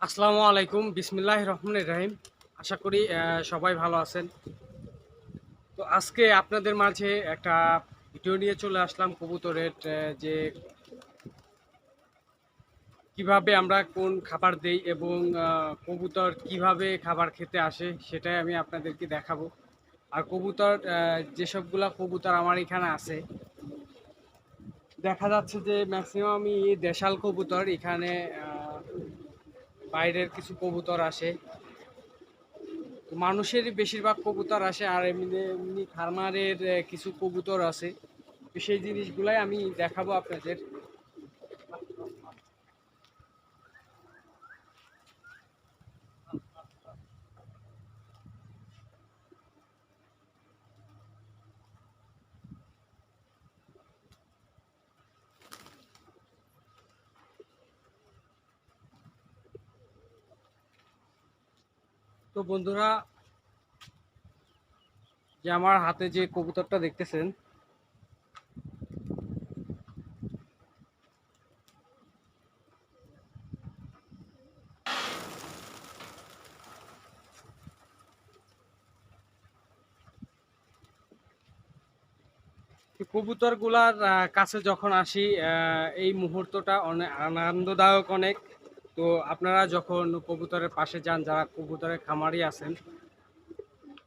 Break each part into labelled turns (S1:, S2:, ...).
S1: আসসালামু আলাইকুম, বিসমিল্লাহির রহমানির রহিম। আশা করি সবাই ভালো আছেন। তো আজকে আপনাদের মাঝে একটা ভিডিও নিয়ে চলে আসলাম কবুতরের, যে কিভাবে আমরা কোন খাবার দেই এবং কবুতর কিভাবে খাবার খেতে আসে সেটাই আমি আপনাদেরকে দেখাবো। আর কবুতর, যেসবগুলা কবুতর আমার এখানে আছে, দেখা যাচ্ছে যে ম্যাক্সিমামই দেশাল কবুতর। এখানে বাইরের কিছু কবুতর আসে, তো মানুষেরই বেশিরভাগ কবুতর আসে, আর এমনি এমনি ফার্মারের কিছু কবুতর আছে। তো সেই জিনিসগুলাই আমি দেখাবো আপনাদের। তো বন্ধুরা, যে আমার হাতে যে কবুতরটা দেখতেছেন, কবুতর গুলার কাছে যখন আসি, এই মুহূর্তটা অনেক আনন্দদায়ক অনেক। তো আপনারা যখন কবুতরের পাশে যান, যারা কবুতরের খামারি আছেন,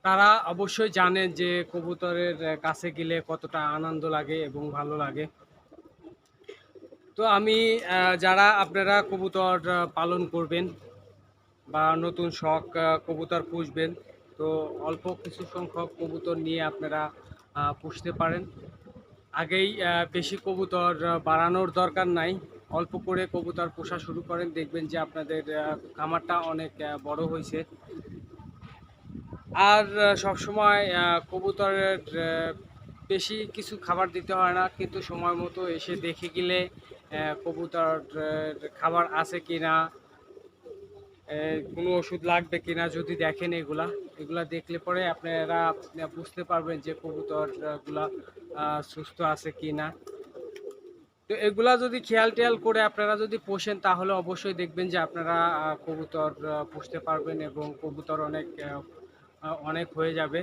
S1: তারা অবশ্যই জানেন যে কবুতরের কাছে গেলে কতটা আনন্দ লাগে এবং ভালো লাগে। তো আমি, যারা আপনারা কবুতর পালন করবেন বা নতুন শখ কবুতর পুষবেন, তো অল্প কিছু সংখ্যক কবুতর নিয়ে আপনারা পুষতে পারেন। আগেই বেশি কবুতর বাড়ানোর দরকার নাই। অল্প করে কবুতর পোষা শুরু করেন, দেখবেন যে আপনাদের খামারটা অনেক বড় হয়েছে। আর সবসময় কবুতরের বেশি কিছু খাবার দিতে হয় না, কিন্তু সময় মতো এসে দেখে গেলে কবুতর খাবার আছে কিনা, কোনো ওষুধ লাগবে কিনা যদি দেখেন, এগুলা এগুলা দেখলে পরে আপনারা বুঝতে পারবেন যে কবুতর গুলা সুস্থ আছে কিনা। তো এগুলা যদি খেয়াল টেয়াল করে আপনারা যদি পোষেন, তাহলে অবশ্যই দেখবেন যে আপনারা কবুতর পুষতে পারবেন এবং কবুতর অনেক অনেক হয়ে যাবে।